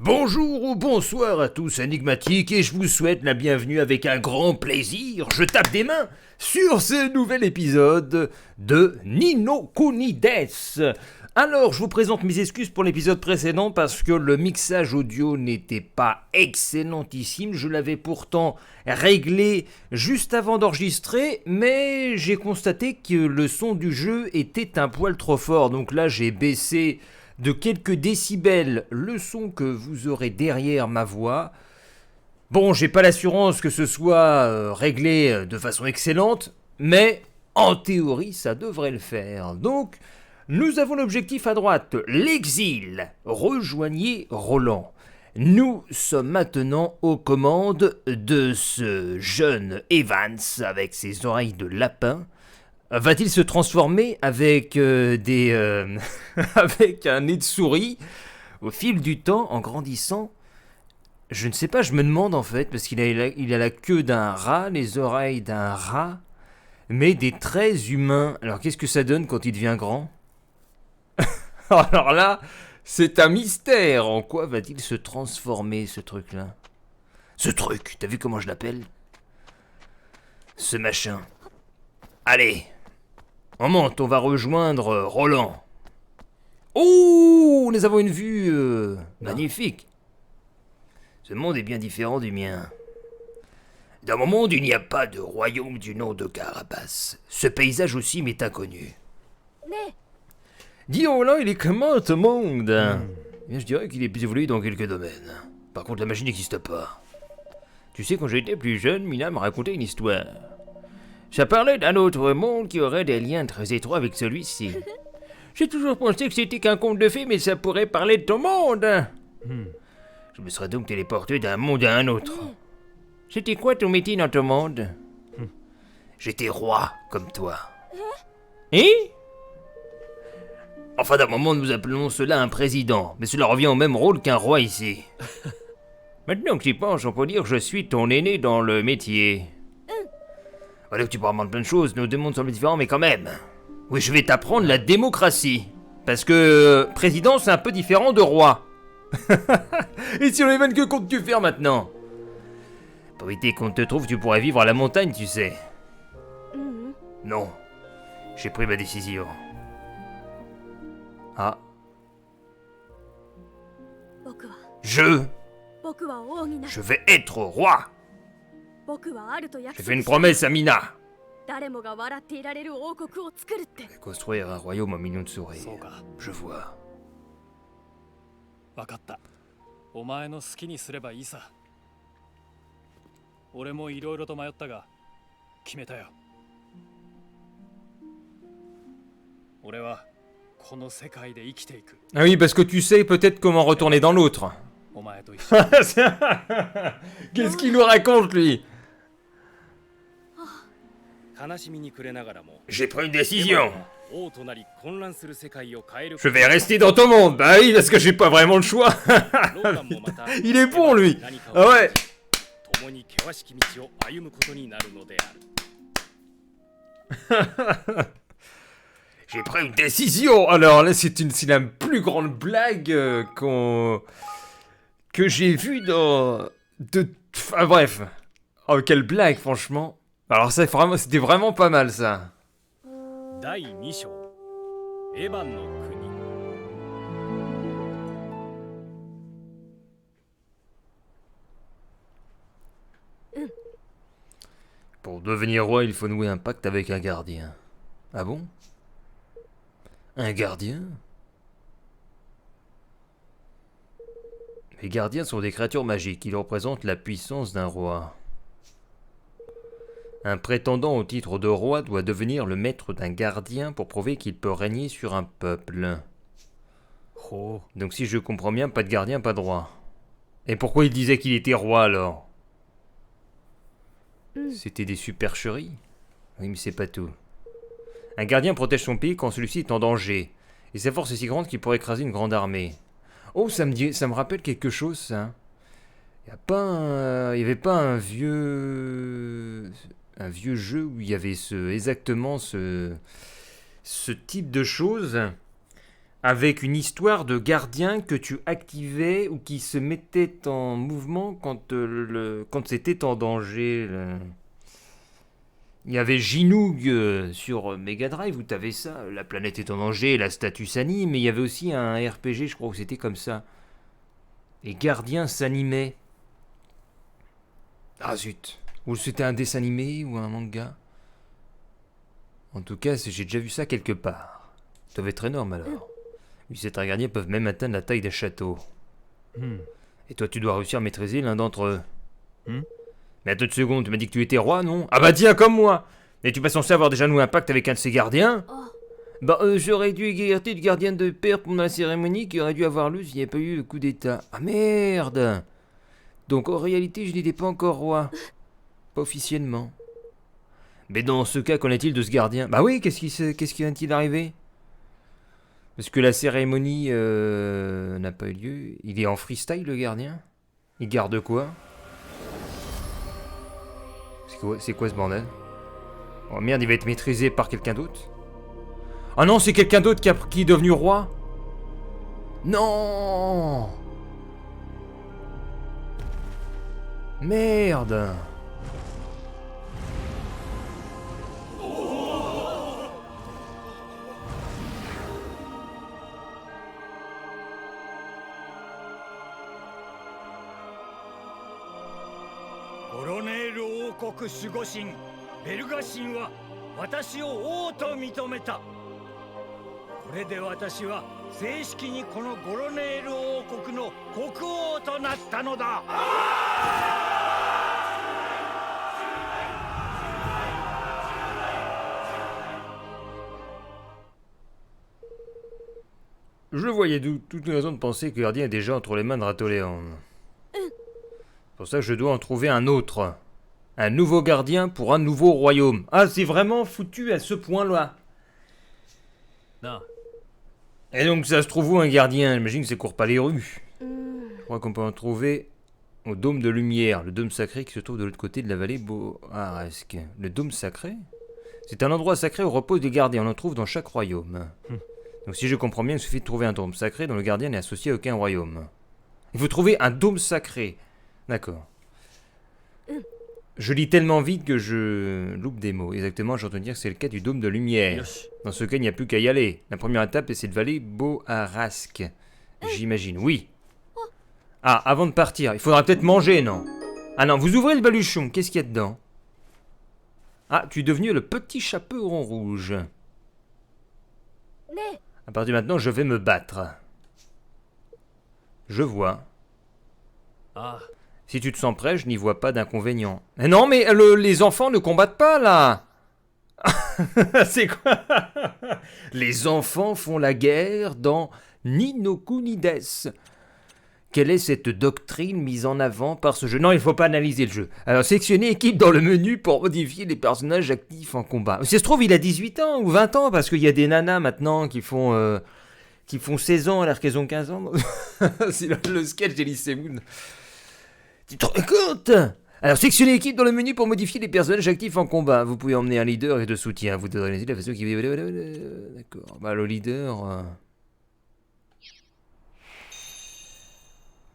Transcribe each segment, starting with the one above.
Bonjour ou bonsoir à tous énigmatiques et je vous souhaite la bienvenue avec un grand plaisir. Je tape des mains sur ce nouvel épisode de Nino Kunides. Alors, je vous présente mes excuses pour l'épisode précédent parce que le mixage audio n'était pas excellentissime. Je l'avais pourtant réglé juste avant d'enregistrer, mais j'ai constaté que le son du jeu était un poil trop fort. Donc là, j'ai baissé de quelques décibels le son que vous aurez derrière ma voix. Bon, j'ai pas l'assurance que ce soit réglé de façon excellente, mais en théorie, ça devrait le faire. Donc, nous avons l'objectif à droite, l'exil. Rejoignez Roland. Nous sommes maintenant aux commandes de ce jeune Evans avec ses oreilles de lapin. Va-t-il se transformer avec avec un nez de souris au fil du temps en grandissant? Je ne sais pas, je me demande en fait, parce qu'il a la queue d'un rat, les oreilles d'un rat, mais des traits humains. Alors qu'est-ce que ça donne quand il devient grand? Alors là, c'est un mystère. En quoi va-t-il se transformer, ce truc-là? Ce truc, t'as vu comment je l'appelle? Ce machin. Allez, on monte, on va rejoindre Roland. Oh, nous avons une vue magnifique. Ce monde est bien différent du mien. Dans mon monde, il n'y a pas de royaume du nom de Carapace. Ce paysage aussi m'est inconnu. Dis Roland, il est comment ce monde? Bien, je dirais qu'il est plus évolué dans quelques domaines. Par contre, la magie n'existe pas. Tu sais, quand j'étais plus jeune, Mina m'a raconté une histoire. Ça parlait d'un autre monde qui aurait des liens très étroits avec celui-ci. J'ai toujours pensé que c'était qu'un conte de fées, mais ça pourrait parler de ton monde. Je me serais donc téléporté d'un monde à un autre. C'était quoi ton métier dans ton monde? J'étais roi, comme toi. Hein? Enfin, dans mon monde, nous appelons cela un président, mais cela revient au même rôle qu'un roi ici. Maintenant que j'y pense, on peut dire que je suis ton aîné dans le métier. Voilà que tu pourras apprendre plein de choses, nos deux mondes semblent différents, mais quand même. Oui, je vais t'apprendre la démocratie. Parce que président, c'est un peu différent de roi. Et si on événe, que comptes-tu faire maintenant? Pour éviter qu'on te trouve, tu pourrais vivre à la montagne, tu sais. Non, j'ai pris ma décision. Ah. Je vais être roi. J'ai fait une promesse à Mina. Je vais construire un royaume aux millions de souris. Je vois. 分かった。お前の好きにすればいいさ。俺もいろいろと迷ったが決めたよ。俺はこの世界で生きていく。Ah oui, parce que tu sais peut-être comment retourner dans l'autre. お前と一緒に。Qu'est-ce qu'il nous raconte, lui? J'ai pris une décision. Je vais rester dans ton monde. Bah oui, parce que j'ai pas vraiment le choix. Il est bon, lui. Ah ouais. J'ai pris une décision. Alors là, c'est la plus grande blague que j'ai vue dans... Enfin bref. Oh, quelle blague, franchement. Alors ça, c'était vraiment pas mal, ça. Pour devenir roi, il faut nouer un pacte avec un gardien. Ah bon? Un gardien? Les gardiens sont des créatures magiques. Ils représentent la puissance d'un roi. Un prétendant au titre de roi doit devenir le maître d'un gardien pour prouver qu'il peut régner sur un peuple. Oh. Donc si je comprends bien, pas de gardien, pas de roi. Et pourquoi il disait qu'il était roi alors? C'était des supercheries? Oui, mais c'est pas tout. Un gardien protège son pays quand celui-ci est en danger. Et sa force est si grande qu'il pourrait écraser une grande armée. Oh, ça me rappelle quelque chose, ça. Il y avait pas un vieux jeu où il y avait exactement ce type de choses. avec une histoire de gardien que tu activais ou qui se mettait en mouvement quand c'était en danger. Il y avait Ginoog sur Mega Drive où t'avais ça, la planète est en danger, la statue s'anime, mais il y avait aussi un RPG, je crois, où c'était comme ça. Les gardiens s'animaient. Ah zut. Ou c'était un dessin animé ou un manga. En tout cas, j'ai déjà vu ça quelque part. Ça doit être énorme alors. Les certains gardiens peuvent même atteindre la taille des châteaux. Et toi, tu dois réussir à maîtriser l'un d'entre eux. Mais attends une seconde, tu m'as dit que tu étais roi, non? Ah bah tiens, comme moi. Et tu pas censé avoir déjà noué un pacte avec un de ces gardiens? Bah j'aurais dû écarter du gardien de père pendant la cérémonie qui aurait dû avoir lieu s'il n'y avait pas eu le coup d'état. Ah merde. Donc en réalité, je n'étais pas encore roi. Pas officiellement. Mais dans ce cas, qu'en est-il de ce gardien? Bah oui, qu'est-ce qui vient-il d'arriver? Parce que la cérémonie n'a pas eu lieu. Il est en freestyle, le gardien? Il garde quoi? C'est quoi ce bordel? Oh merde, il va être maîtrisé par quelqu'un d'autre? Ah non, c'est quelqu'un d'autre qui est devenu roi? Non! Merde! Je voyais toute une raison de penser que le gardien est déjà entre les mains de Ratoléon. C'est pour ça que je dois en trouver un autre. Un nouveau gardien pour un nouveau royaume. Ah, c'est vraiment foutu à ce point-là. Non. Et donc, ça se trouve où un gardien? J'imagine que ça court pas les rues. Je crois qu'on peut en trouver au dôme de lumière, le dôme sacré qui se trouve de l'autre côté de la vallée Boaresque. Le dôme sacré? C'est un endroit sacré où reposent les gardiens. On en trouve dans chaque royaume. Donc, si je comprends bien, il suffit de trouver un dôme sacré dont le gardien n'est associé à aucun royaume. Il faut trouver un dôme sacré. D'accord. Je lis tellement vite que je loupe des mots. Exactement, j'entends dire que c'est le cas du dôme de lumière. Dans ce cas, il n'y a plus qu'à y aller. La première étape est cette vallée Boarasque. J'imagine, oui. Ah, avant de partir, il faudra peut-être manger, non? Ah non, vous ouvrez le baluchon, qu'est-ce qu'il y a dedans? Ah, tu es devenu le petit chaperon rouge. À partir de maintenant, je vais me battre. Je vois. Ah. Si tu te sens prêt, je n'y vois pas d'inconvénient. Mais non, mais les enfants ne combattent pas, là. C'est quoi? Les enfants font la guerre dans Ni no Kuni Des. Quelle est cette doctrine mise en avant par ce jeu? Non, il ne faut pas analyser le jeu. Alors, sélectionnez équipe dans le menu pour modifier les personnages actifs en combat. Si ça se trouve, il a 18 ans ou 20 ans, parce qu'il y a des nanas maintenant qui font 16 ans alors qu'elles ont 15 ans. C'est le sketch d'Elise Moon. Tu te rends compte? Alors, sélectionnez l'équipe dans le menu pour modifier les personnages actifs en combat. Vous pouvez emmener un leader et de soutien. Vous devez la façon qui... D'accord. Bah, le leader...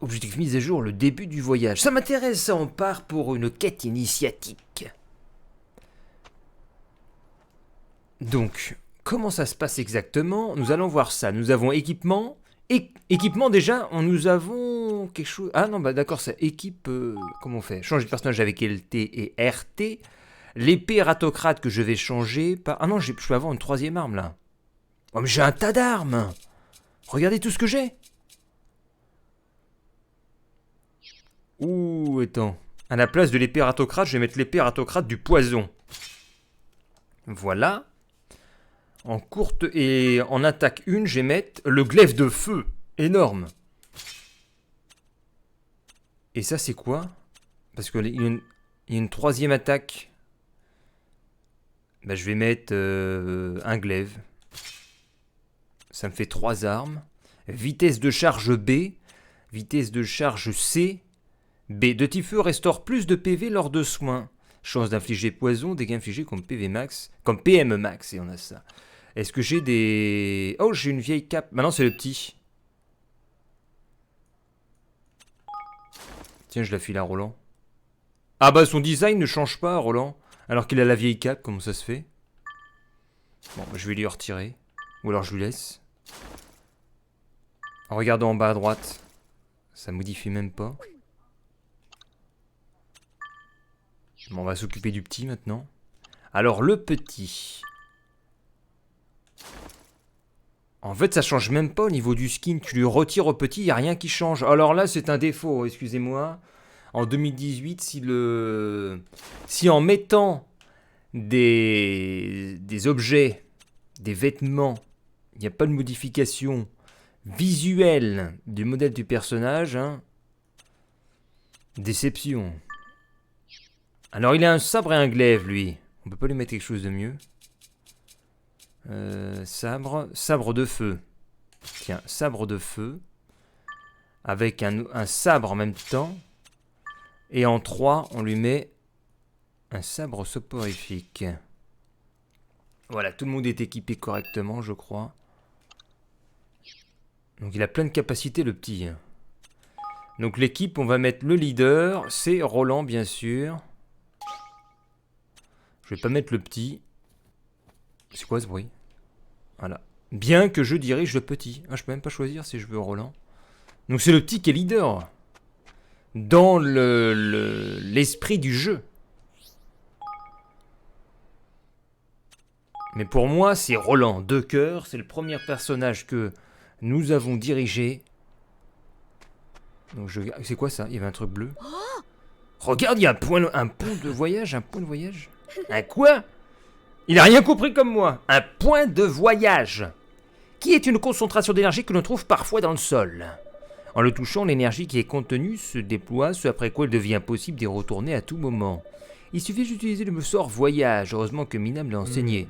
Objectif mise à jour, le début du voyage. Ça m'intéresse, ça, on part pour une quête initiatique. Donc, comment ça se passe exactement? Nous allons voir ça. Nous avons équipement... Équipement déjà, nous avons quelque chose... Ah non, bah d'accord, ça équipe... comment on fait? Changer de personnage avec LT et RT. L'épée ratocrate que je vais changer par... Ah non, je peux avoir une troisième arme là. Oh mais j'ai un tas d'armes. Regardez tout ce que j'ai. Ouh, attends. À la place de l'épée ratocrate, je vais mettre l'épée ratocrate du poison. Voilà. En courte et en attaque 1, je vais mettre le glaive de feu. Énorme. Et ça, c'est quoi? Parce qu'il y a une troisième attaque. Bah, je vais mettre un glaive. Ça me fait 3 armes. Vitesse de charge B. Vitesse de charge C. B. De type feu restaure plus de PV lors de soins. Chance d'infliger poison, dégâts infligés comme PV max. Comme PM max, et on a ça. Est-ce que j'ai des... Oh, j'ai une vieille cape. Maintenant, c'est le petit. Tiens, je la file à Roland. Ah bah, son design ne change pas, Roland. Alors qu'il a la vieille cape, comment ça se fait? Bon, bah, je vais lui retirer. Ou alors je lui laisse. En regardant en bas à droite, ça modifie même pas. Bon, on va s'occuper du petit maintenant. Alors, le petit. En fait, ça change même pas au niveau du skin. Tu lui retires au petit, il n'y a rien qui change. Alors là, c'est un défaut, excusez-moi. En 2018, si en mettant des objets, des vêtements, il n'y a pas de modification visuelle du modèle du personnage, hein, déception. Alors, il a un sabre et un glaive, lui. On peut pas lui mettre quelque chose de mieux. Sabre de feu. Tiens, sabre de feu. Avec un sabre en même temps. Et en 3, on lui met un sabre soporifique. Voilà, tout le monde est équipé correctement, je crois. Donc il a plein de capacités, le petit. Donc l'équipe, on va mettre le leader. C'est Roland, bien sûr. Je vais pas mettre le petit. C'est quoi ce bruit? Voilà. Bien que je dirige le petit. Ah, je peux même pas choisir si je veux Roland. Donc c'est le petit qui est leader. Dans l'esprit du jeu. Mais pour moi, c'est Roland. 2 cœurs. C'est le premier personnage que nous avons dirigé. Donc c'est quoi ça? Il y avait un truc bleu. Regarde, il y a un pont de voyage. Un point de voyage. Un quoi? Il a rien compris comme moi. Un point de voyage, qui est une concentration d'énergie que l'on trouve parfois dans le sol. En le touchant, l'énergie qui est contenue se déploie, ce après quoi il devient possible d'y retourner à tout moment. Il suffit d'utiliser le sort voyage. Heureusement que Minam l'a enseigné.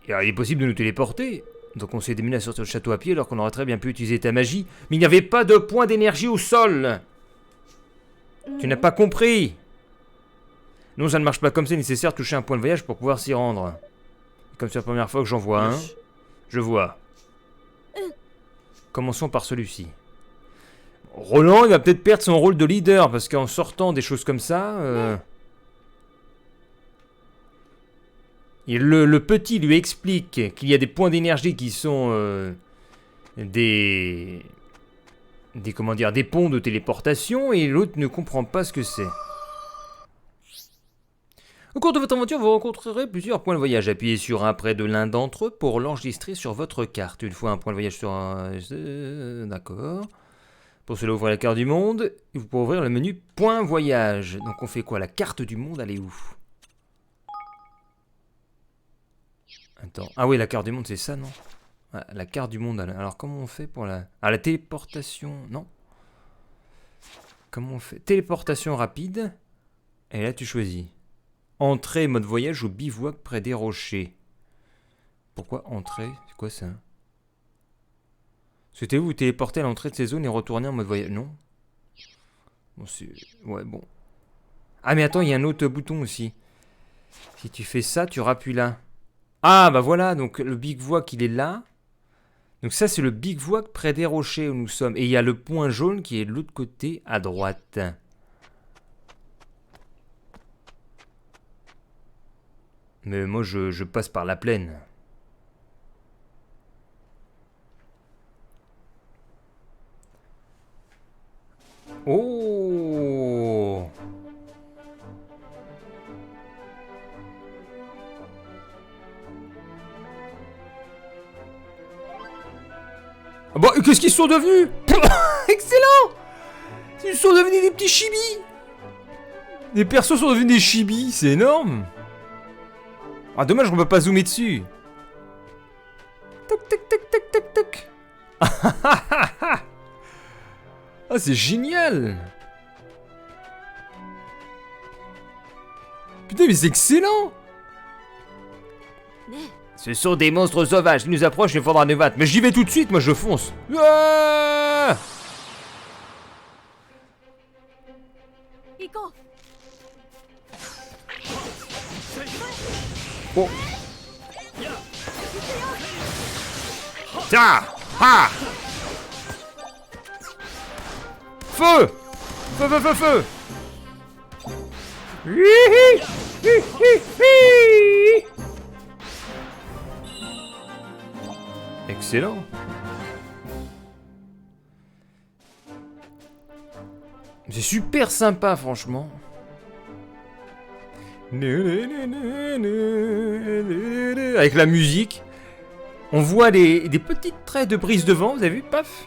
Et alors, il est possible de nous téléporter. Donc on s'est démené à sortir du château à pied alors qu'on aurait très bien pu utiliser ta magie. Mais il n'y avait pas de point d'énergie au sol. Tu n'as pas compris? Non, ça ne marche pas comme c'est nécessaire de toucher un point de voyage pour pouvoir s'y rendre. Comme c'est la première fois que j'en vois un, je vois. Commençons par celui-ci. Roland, il va peut-être perdre son rôle de leader, parce qu'en sortant des choses comme ça... le petit lui explique qu'il y a des points d'énergie qui sont des ponts de téléportation, et l'autre ne comprend pas ce que c'est. Au cours de votre aventure, vous rencontrerez plusieurs points de voyage. Appuyez sur un près de l'un d'entre eux pour l'enregistrer sur votre carte. Une fois un point de voyage sur un... D'accord. Pour cela, ouvrez la carte du monde. Et vous pouvez ouvrir le menu point voyage. Donc on fait quoi? La carte du monde, elle est où? Attends. Ah oui, la carte du monde, c'est ça, non? Ah, la carte du monde. Alors comment on fait pour la... Ah, la téléportation. Non. Comment on fait? Téléportation rapide. Et là, tu choisis. Entrée mode voyage au bivouac près des rochers. Pourquoi entrée? C'est quoi ça? Souhaitez-vous vous téléporter à l'entrée de ces zones et retourner en mode voyage? Non. Bon, c'est... Ouais, bon. Ah, mais attends, il y a un autre bouton aussi. Si tu fais ça, tu rappuies là. Ah, bah voilà, donc le bivouac, il est là. Donc ça, c'est le bivouac près des rochers où nous sommes. Et il y a le point jaune qui est de l'autre côté, à droite. Mais moi, je passe par la plaine. Oh! Ah bah, qu'est-ce qu'ils sont devenus? Excellent! Ils sont devenus des petits chibis! Les persos sont devenus des chibis, c'est énorme! Ah, dommage, on peut pas zoomer dessus. Toc, toc, toc, toc, toc, toc. Ah, c'est génial. Putain, mais c'est excellent. Ce sont des monstres sauvages. Ils nous approchent, il faudra nous battre. Mais j'y vais tout de suite, moi je fonce. Ah! Oh. Tiens. Ah. Feu. Feu, feu, feu, feu. Hihi. Hihi. Excellent. C'est super sympa, franchement. Avec la musique. On voit des petites traits de brise de vent, vous avez vu? Paf.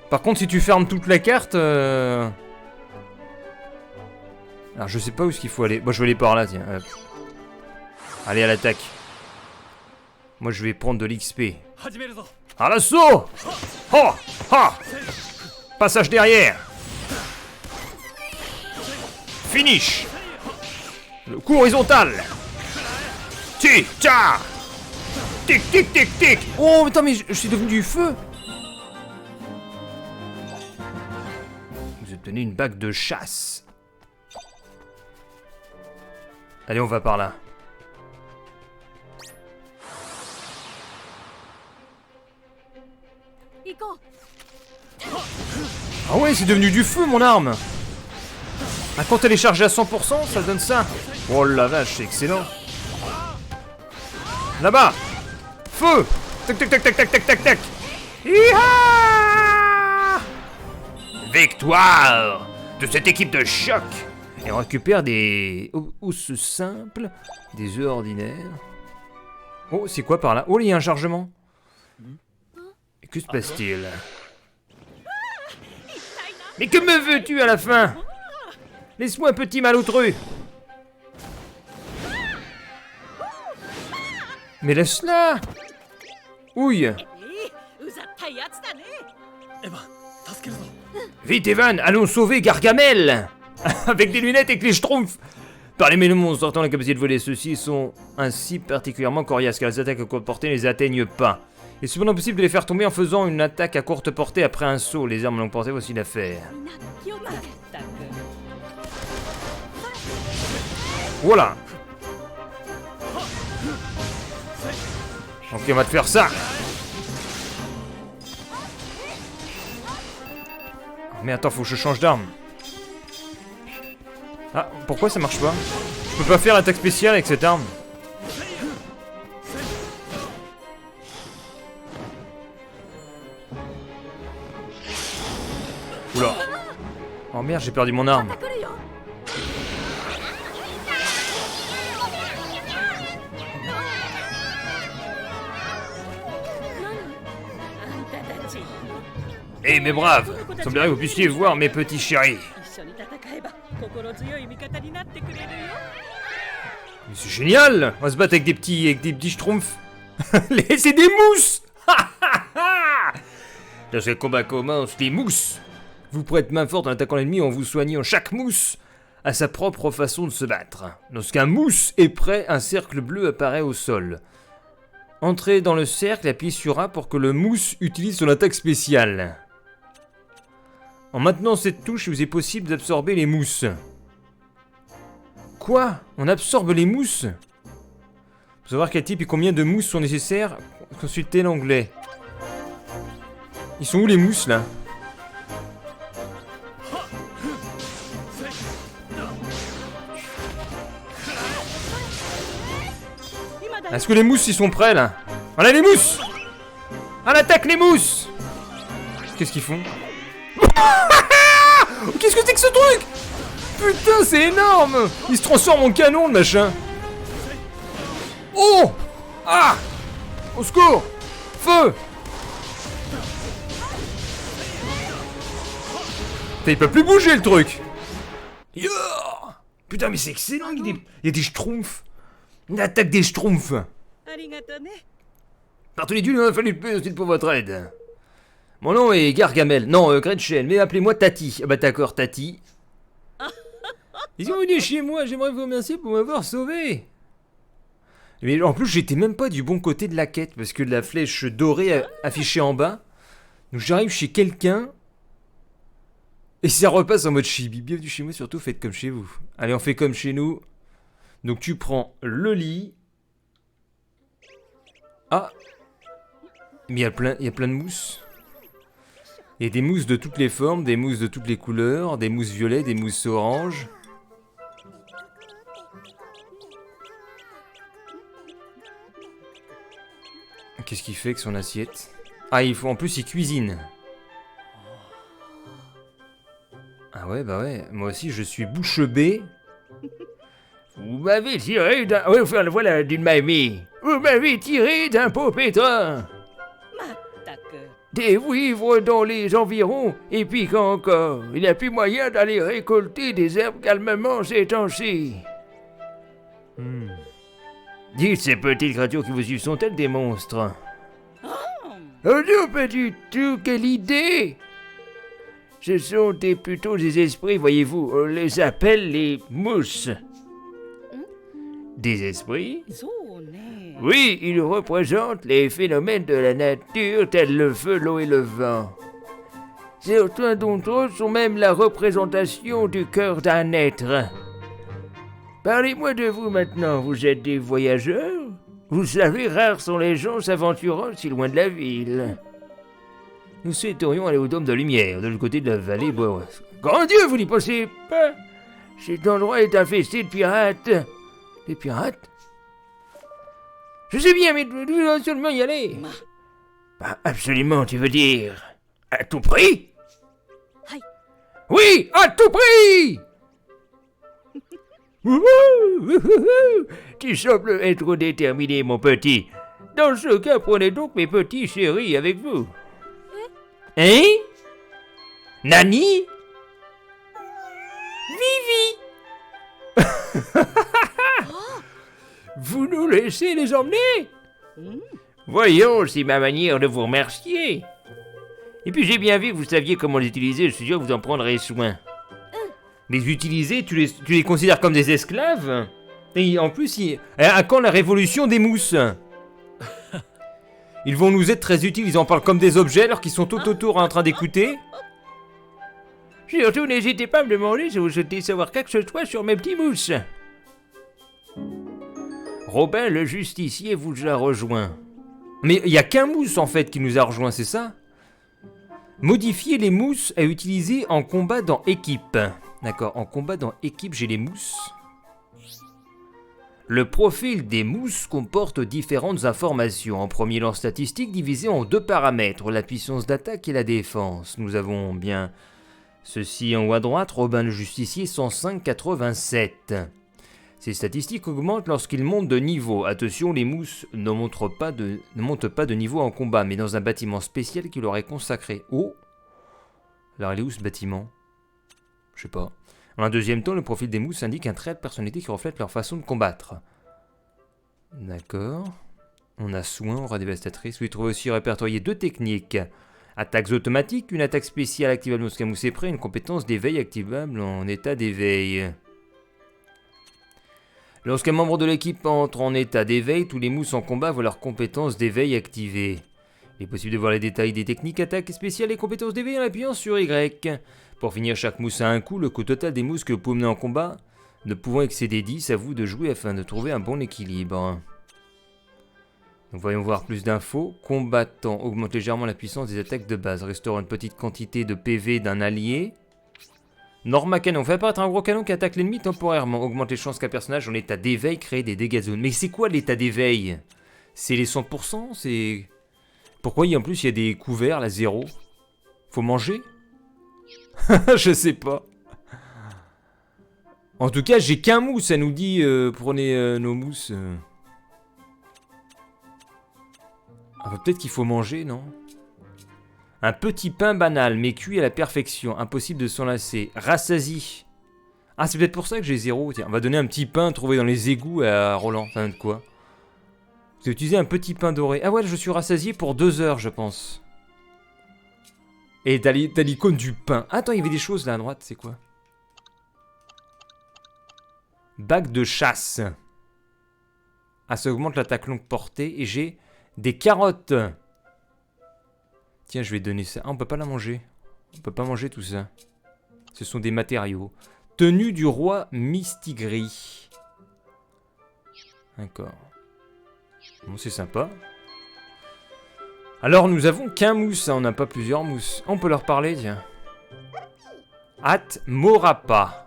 Par contre, si tu fermes toute la carte... Alors, je sais pas où est-ce qu'il faut aller. Bon, je vais aller par là, tiens. Hop. Allez, à l'attaque. Moi, je vais prendre de l'XP. À l'assaut! Oh! Ha! Passage derrière! Finish! Le coup horizontal! Tic, tac! Tic, tic, tic, tic! Oh, attends, mais je suis devenu du feu! Vous obtenez une bague de chasse. Allez, on va par là. Ah ouais, c'est devenu du feu, mon arme! Ah, quand elle est chargée à 100%, ça donne ça. Oh la vache, c'est excellent. Là-bas. Feu. Tac, tac, tac, tac, tac, tac, tac, tac. Hi-ha! Victoire de cette équipe de choc. Et on récupère des os simples, des œufs ordinaires. Oh, c'est quoi par là? Oh, il y a un chargement. Et que se passe-t-il? Mais que me veux-tu à la fin? Laisse-moi un petit malotru. Mais laisse-la. Ouille. Vite Evan, allons sauver Gargamel. Avec des lunettes et que les schtroumpfs. Par les monstres sortant la capacité de voler, ceux-ci sont ainsi particulièrement coriaces car les attaques à courte portée ne les atteignent pas. Il est cependant possible de les faire tomber en faisant une attaque à courte portée après un saut. Les armes longue portée, voici l'affaire. Voilà. Ok, on va te faire ça. Mais attends, faut que je change d'arme. Ah, pourquoi ça marche pas? Je peux pas faire attaque spéciale avec cette arme. Oula. Oh merde, j'ai perdu mon arme. Eh mes braves, semblerait que vous puissiez voir mes petits chéris. Mais c'est génial! On va se battre avec des petits schtroumpfs. C'est des mousses. Lorsque le combat commence, les mousses vous prêtent main forte en attaquant l'ennemi en vous soignant. Chaque mousse a sa propre façon de se battre. Lorsqu'un mousse est prêt, un cercle bleu apparaît au sol. Entrez dans le cercle et appuyez sur A pour que le mousse utilise son attaque spéciale. En maintenant cette touche, il vous est possible d'absorber les mousses. Quoi? On absorbe les mousses? Pour savoir quel type et combien de mousses sont nécessaires, consultez l'onglet. Ils sont où les mousses là? Est-ce que les mousses ils sont prêts là? Voilà les mousses! À l'attaque les mousses! Qu'est-ce qu'ils font? Qu'est-ce que c'est que ce truc? Putain, c'est énorme! Il se transforme en canon, le machin! Oh! Ah! Au secours! Feu! Putain, il peut plus bouger, le truc! Yeah! Putain, mais c'est excellent! Il y a des schtroumpfs! Une attaque des schtroumpfs! Partez les dieux, il m'a fallu plus pour votre aide. Mon nom est Gargamel. Non, Gretchen, mais appelez-moi Tati. Ah bah d'accord, Tati. Ils ont venu chez moi, j'aimerais vous remercier pour m'avoir sauvé. Mais en plus, j'étais même pas du bon côté de la quête, parce que la flèche dorée affichée en bas. Donc j'arrive chez quelqu'un. Et ça repasse en mode chibi. Bienvenue chez moi, surtout faites comme chez vous. Allez, on fait comme chez nous. Donc tu prends le lit. Ah. Mais il y a plein de mousses. Il y a des mousses de toutes les formes, des mousses de toutes les couleurs, des mousses violets, des mousses oranges. Qu'est-ce qu'il fait avec son assiette? Ah, en plus, il cuisine. Ah ouais, bah ouais. Moi aussi, je suis bouche bée. Vous m'avez tiré d'un... Oui, enfin, voilà, d'une mamie. Vous m'avez tiré d'un pot pétrin. Des vivres dans les environs, et puis qu'encore, il n'y a plus moyen d'aller récolter des herbes calmement ces temps-ci. Dites, ces petites créatures qui vous suivent sont-elles des monstres? Oh non, pas du tout, quelle idée! Ce sont plutôt des esprits, voyez-vous, on les appelle les mousses. Des esprits? Oui, ils représentent les phénomènes de la nature tels le feu, l'eau et le vent. Certains d'entre eux sont même la représentation du cœur d'un être. Parlez-moi de vous maintenant, vous êtes des voyageurs? Vous savez, rares sont les gens s'aventurant si loin de la ville. Nous souhaiterions aller au Dôme de Lumière, de l'autre côté de la vallée boise. Grand Dieu, vous n'y pensez pas? Cet endroit est infesté de pirates. Des pirates? Je sais bien, mais nous devons absolument y aller. Ah, absolument, tu veux dire à tout prix? Oui, à tout prix. Tu sembles être déterminé, mon petit. Dans ce cas, prenez donc mes petits chéris avec vous. Hein? Nani? Vivi? Vous nous laissez les emmener? Voyons, c'est ma manière de vous remercier. Et puis j'ai bien vu que vous saviez comment les utiliser, je suis sûr que vous en prendrez soin. Les utiliser, tu les considères comme des esclaves? Et en plus, à quand la révolution des mousses? Ils vont nous être très utiles, ils en parlent comme des objets alors qu'ils sont tout autour en train d'écouter. Surtout, n'hésitez pas à me demander si vous souhaitez savoir quelque chose sur mes petits mousses. Robin le justicier vous a rejoint. Mais il n'y a qu'un mousse en fait qui nous a rejoint, c'est ça? Modifier les mousses à utiliser en combat dans équipe. D'accord, en combat dans équipe, j'ai les mousses. Le profil des mousses comporte différentes informations. En premier, leurs statistiques divisées en deux paramètres, la puissance d'attaque et la défense. Nous avons bien ceci en haut à droite, Robin le justicier 105,87. Ces statistiques augmentent lorsqu'ils montent de niveau. Attention, les mousses ne montent pas de niveau en combat, mais dans un bâtiment spécial qui leur est consacré. Oh! Alors, il est où ce bâtiment? Je sais pas. En un deuxième temps, le profil des mousses indique un trait de personnalité qui reflète leur façon de combattre. D'accord. On a soin, aura dévastatrice. Vous y trouvez aussi répertorié deux techniques. Attaques automatiques, une attaque spéciale activable lorsqu'un mousse est prêt, une compétence d'éveil activable en état d'éveil. Lorsqu'un membre de l'équipe entre en état d'éveil, tous les mousses en combat voient leur compétence d'éveil activée. Il est possible de voir les détails des techniques, attaques spéciales et compétences d'éveil en appuyant sur Y. Pour finir chaque mousse à un coup, le coût total des mousses que vous pouvez mener en combat ne pouvant excéder 10, à vous de jouer afin de trouver un bon équilibre. Donc voyons voir plus d'infos. Combattant augmente légèrement la puissance des attaques de base, restaure une petite quantité de PV d'un allié. Norma canon, fait apparaître un gros canon qui attaque l'ennemi temporairement, augmente les chances qu'un personnage en état d'éveil crée des dégâts de zone. Mais c'est quoi l'état d'éveil? C'est les 100%? C'est... Pourquoi en plus il y a des couverts, là, 0? Faut manger? Je sais pas. En tout cas, j'ai qu'un mousse, ça nous dit prenez nos mousses. Ah, bah, peut-être qu'il faut manger, non? Un petit pain banal, mais cuit à la perfection. Impossible de s'en lasser. Rassasie. Ah, c'est peut-être pour ça que j'ai 0. Tiens, on va donner un petit pain trouvé dans les égouts à Roland. Ça vient de quoi? Vous avez utilisé un petit pain doré. Ah ouais, je suis rassasié pour 2 heures, je pense. Et t'as l'icône du pain. Ah, attends, il y avait des choses là à droite, c'est quoi? Bac de chasse. Ah, ça augmente l'attaque longue portée. Et j'ai des carottes. Tiens, je vais donner ça. Ah, on peut pas la manger. On peut pas manger tout ça. Ce sont des matériaux. Tenue du roi Mistigris. D'accord. Bon, c'est sympa. Alors nous avons qu'un mousse, hein, on n'a pas plusieurs mousses. On peut leur parler, tiens. At Morapa.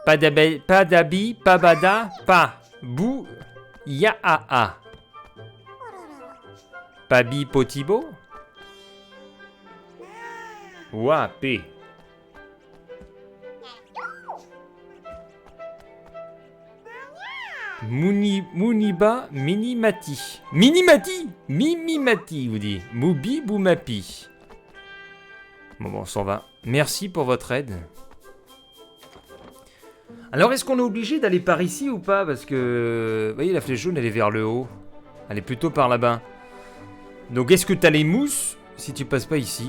Padabi, Pabada, Pa. Bou, Yaa. Pabi Potibo. Wape. Muniba Minimati. Minimati Mimimati, vous dit. Moubi Boumapi. Bon, on s'en va. Merci pour votre aide. Alors, est-ce qu'on est obligé d'aller par ici ou pas? Parce que... Vous voyez, la flèche jaune, elle est vers le haut. Elle est plutôt par là-bas. Donc, est-ce que t'as les mousses si tu passes pas ici?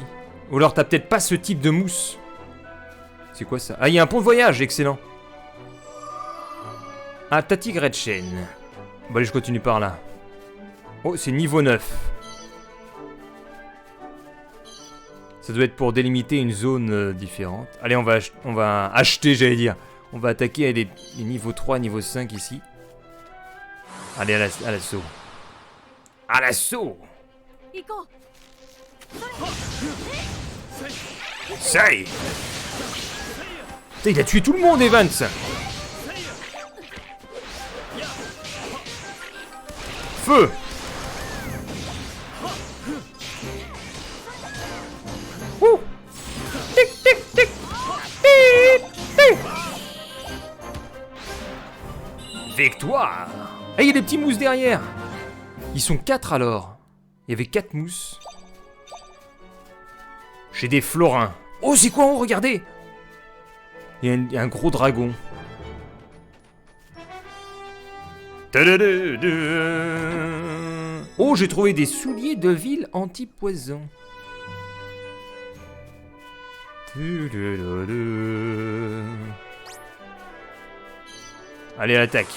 Ou alors, t'as peut-être pas ce type de mousse. C'est quoi ça? Ah, il y a un pont de voyage, excellent. Ah, Tati Gretchen. Bon, allez, je continue par là. Oh, c'est niveau 9. Ça doit être pour délimiter une zone différente. Allez, on va acheter, j'allais dire. On va attaquer les niveaux 3, niveau 5 ici. Allez, à l'assaut. À l'assaut! Ça y est! Putain, il a tué tout le monde, Evans! Feu! Ouh! Tic, tic, tic! Tic, tic! Victoire! Et il y a des petits mousses derrière! Ils sont 4 alors. Il y avait 4 mousses. J'ai des florins. Oh, c'est quoi? Oh, regardez! Il y a un gros dragon. Oh, j'ai trouvé des souliers de ville anti-poison. Allez, à l'attaque.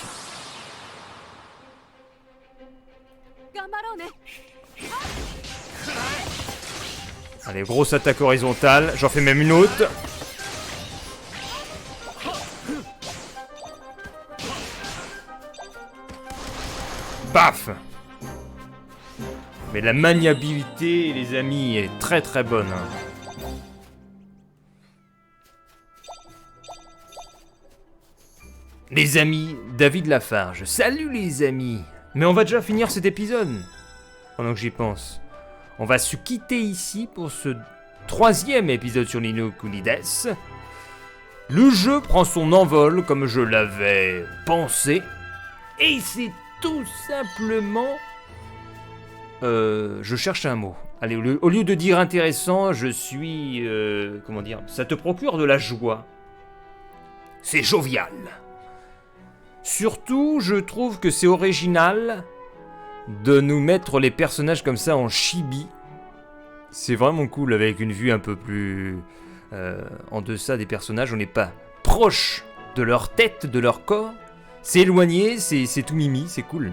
Allez, grosse attaque horizontale. J'en fais même une autre. Paf! Mais la maniabilité, les amis, est très très bonne. Les amis, David Lafarge. Salut les amis! Mais on va déjà finir cet épisode. Pendant que j'y pense. On va se quitter ici pour ce 3e épisode sur Ni no Kuni Desu. Le jeu prend son envol comme je l'avais pensé. Et c'est tout simplement... je cherche un mot. Allez, au lieu de dire intéressant, je suis... comment dire? Ça te procure de la joie. C'est jovial. Surtout, je trouve que c'est original de nous mettre les personnages comme ça en chibi. C'est vraiment cool avec une vue un peu plus en deçà des personnages. On n'est pas proche de leur tête, de leur corps. C'est éloigné, c'est tout mimi, c'est cool.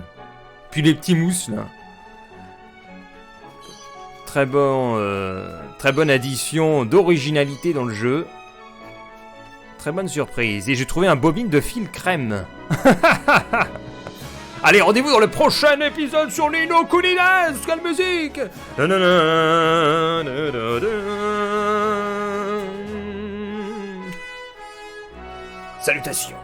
Puis les petits mousses là. Très bonne addition d'originalité dans le jeu. Très bonne surprise. Et j'ai trouvé un bobine de fil crème. Allez, rendez-vous dans le prochain épisode sur Ni no Kuni Desu. Quelle musique! Salutations.